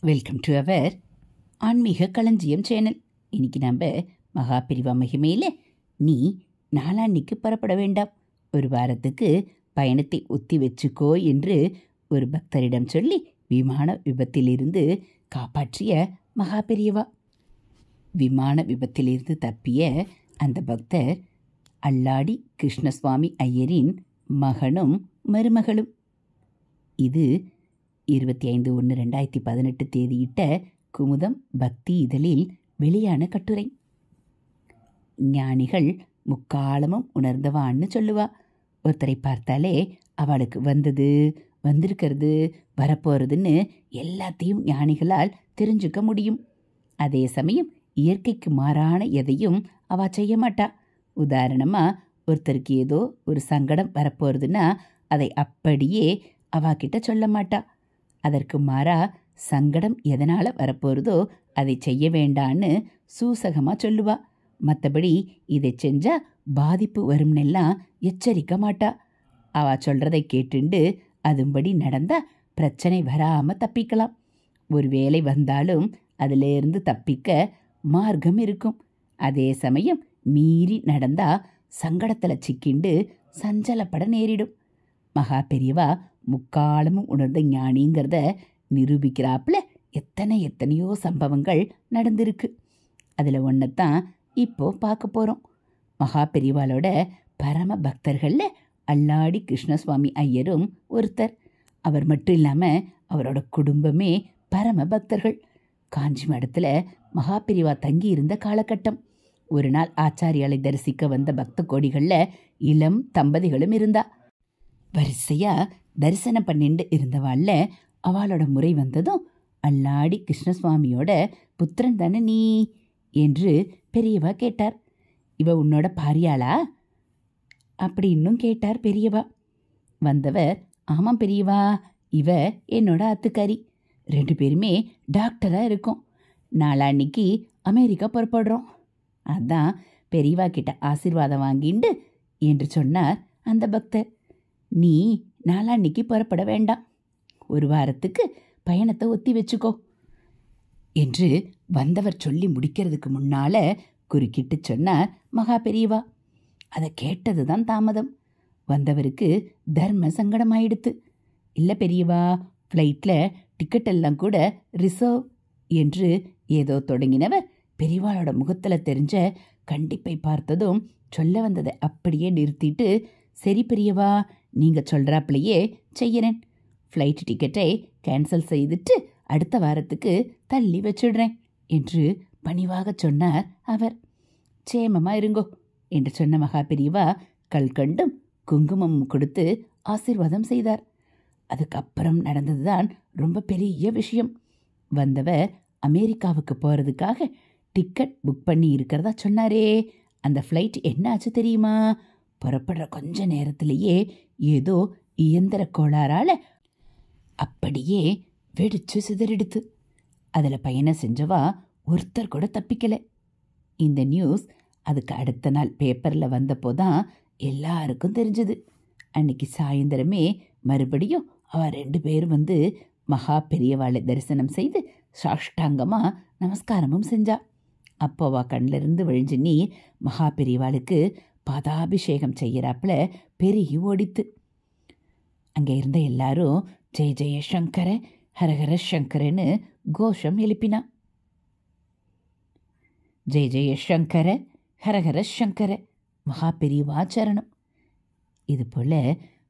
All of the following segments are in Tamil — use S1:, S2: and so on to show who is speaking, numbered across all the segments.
S1: வெல்கம் டு அவர் ஆன்மீக களஞ்சியம் சேனல். இன்னைக்கு நம்ம மகாபிரிவா மகிமையில் நீ நாளான்னைக்கு புறப்பட வேண்டாம், ஒரு வாரத்துக்கு பயணத்தை ஒத்தி வச்சுக்கோ என்று ஒரு பக்தரிடம் சொல்லி விமான விபத்திலிருந்து காப்பாற்றிய மகாபெரியவா. விமான விபத்திலிருந்து தப்பிய அந்த பக்தர் அல்லாடி கிருஷ்ணசுவாமி ஐயரின் மகனும் மருமகளும். இது 25/1/2018 தேதியிட்ட குமுதம் பக்தி இதழில் வெளியான கட்டுரை. ஞானிகள் முக்காலமும் உணர்ந்தவான்னு சொல்லுவா. ஒருத்தரை பார்த்தாலே அவளுக்கு வந்தது, வந்திருக்கிறது, வரப்போறதுன்னு எல்லாத்தையும் ஞானிகளால் தெரிஞ்சுக்க முடியும். அதே சமயம் இயற்கைக்கு மாறான எதையும் அவ செய்ய மாட்டா. உதாரணமா, ஒருத்தருக்கு ஏதோ ஒரு சங்கடம் வரப்போறதுன்னா அதை அப்படியே அவாக்கிட்ட சொல்ல மாட்டா. அதற்கு மாறா சங்கடம் எதனால் வரப்போகிறதோ அதை செய்ய வேண்டான்னு சூசகமாக சொல்லுவா. மற்றபடி இதை செஞ்சால் பாதிப்பு வரும்னெல்லாம் எச்சரிக்க மாட்டா. அவள் சொல்கிறதை கேட்டுண்டு அதுபடி நடந்தால் பிரச்சனை வராமல் தப்பிக்கலாம். ஒரு வேலை வந்தாலும் அதிலேருந்து தப்பிக்க மார்க்கம் இருக்கும். அதே சமயம் மீறி நடந்தால் சங்கடத்தில் சிக்கிண்டு சஞ்சலப்பட நேரிடும். மகா பெரியவா முக்காலமும் உணர்ந்த ஞானிங்கிறத நிரூபிக்கிறாப்புல எத்தனையோ சம்பவங்கள் நடந்திருக்கு. அதில் ஒன்றைத்தான் இப்போ பார்க்க போகிறோம். மகா பெரியவாளோட பரம பக்தர்களில் அல்லாடி கிருஷ்ணசுவாமி ஐயரும் ஒருத்தர். அவர் மட்டும் இல்லாமல் அவரோட குடும்பமே பரம பக்தர்கள். காஞ்சி மடத்தில் மகா பெரியவா தங்கி இருந்த காலகட்டம். ஒரு நாள் ஆச்சாரியாலை தரிசிக்க வந்த பக்த கோடிகளில் இளம் தம்பதிகளும் இருந்தா. வரிசையாக தரிசனம் பண்ணிட்டு இருந்தவாள்ல அவளோட முறை வந்ததும், அல்லாடி கிருஷ்ணசுவாமியோட புத்திரன் தானே நீ என்று பெரியவா கேட்டார். இவ உன்னோட பாரியாளா அப்படின்னும் கேட்டார் பெரியவா. வந்தவர், ஆமாம் பெரியவா, இவ என்னோட அத்துக்காரி. 2 பேருமே டாக்டராக இருக்கோம். நாளான்னைக்கு அமெரிக்கா புறப்படுறோம். அதான் பெரியவா கிட்ட ஆசீர்வாதம் வாங்கிண்டு என்று சொன்னார் அந்த பக்தர். நீ நாளான்னைக்கு புறப்பட வேண்டாம், ஒரு வாரத்துக்கு பயணத்தை ஒத்தி வச்சுக்கோ என்று வந்தவர் சொல்லி முடிக்கிறதுக்கு முன்னால குறுக்கிட்டு சொன்னார் மகா பெரியவா. அதை கேட்டது தான் தாமதம். வந்தவருக்கு தர்ம சங்கடமாயிடுத்து. இல்லை பெரியவா, ஃப்ளைட்டில் டிக்கெட் எல்லாம் கூட ரிசர்வ் என்று ஏதோ தொடங்கினவர் பெரியவாளோட முகத்தில் தெரிஞ்ச கண்டிப்பை பார்த்ததும் சொல்ல வந்ததை அப்படியே நிறுத்திட்டு, சரி பெரியவா, நீங்கள் சொல்கிறாப்பிலையே செய்கிறேன். ஃப்ளைட் டிக்கெட்டை கேன்சல் செய்துட்டு அடுத்த வாரத்துக்கு தள்ளி வச்சிடுறேன் என்று பணிவாக சொன்னார் அவர். சேமமாக இருங்கோ என்று சொன்ன மகா பெரியவா கல்கண்டும் குங்குமம் கொடுத்து ஆசீர்வாதம் செய்தார். அதுக்கப்புறம் நடந்ததுதான் ரொம்ப பெரிய விஷயம். வந்தவர் அமெரிக்காவுக்கு போகிறதுக்காக டிக்கெட் புக் பண்ணி இருக்கிறதா சொன்னாரே, அந்த ஃப்ளைட் என்ன ஆச்சு தெரியுமா? புறப்படுற கொஞ்ச நேரத்திலேயே ஏதோ இயந்திர கோளாறால் அப்படியே வெடிச்சு சிதறிடுத்து. அதில் பயணம் செஞ்சவா ஒருத்தர் கூட தப்பிக்கலை. இந்த நியூஸ் அதுக்கு அடுத்த நாள் பேப்பரில் வந்தப்போதான் எல்லாருக்கும் தெரிஞ்சது. அன்னைக்கு சாயந்தரமே மறுபடியும் அவ 2 பேரும் வந்து மகா பெரியவாளை தரிசனம் செய்து சாஷ்டாங்கமாக நமஸ்காரமும் செஞ்சா. அப்போ அவ கண்ணிலிருந்து வழிஞ்ச நீர் மகா பெரியவாளுக்கு பாதாபிஷேகம் செய்கிறாப்புல பெருகி ஓடித்து. அங்கே இருந்த எல்லாரும் ஜெய ஜெய சங்கர ஹரஹர சங்கரன்னு கோஷம் எழுப்பினா. ஜெய ஜெய சங்கர ஹரஹர சங்கர மகா பெரியவா சரணம். இது போல்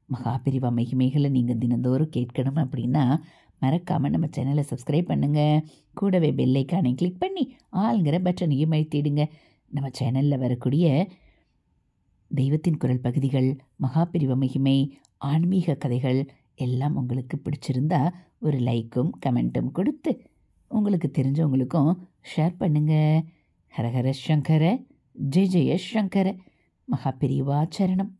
S1: மகா பெரியவா மகிமைகளை நீங்கள் தினந்தோறும் கேட்கணும் அப்படின்னா மறக்காமல் நம்ம சேனலை சப்ஸ்கிரைப் பண்ணுங்கள். கூடவே பெல்லைக்கானை கிளிக் பண்ணி ஆளுங்கிற பட்டனையும் அழுத்திடுங்க. நம்ம சேனலில் வரக்கூடிய தெய்வத்தின் குரல் பகுதிகள், மகாபிரிவ மகிமை, ஆன்மீக கதைகள் எல்லாம் உங்களுக்கு பிடிச்சிருந்தா ஒரு லைக்கும் கமெண்ட்டும் கொடுத்து உங்களுக்கு தெரிஞ்சவங்களுக்கும் ஷேர் பண்ணுங்கள். ஹரஹர சங்கர ஜெய ஜெய சங்கர மகாபிரிவா சரணம்.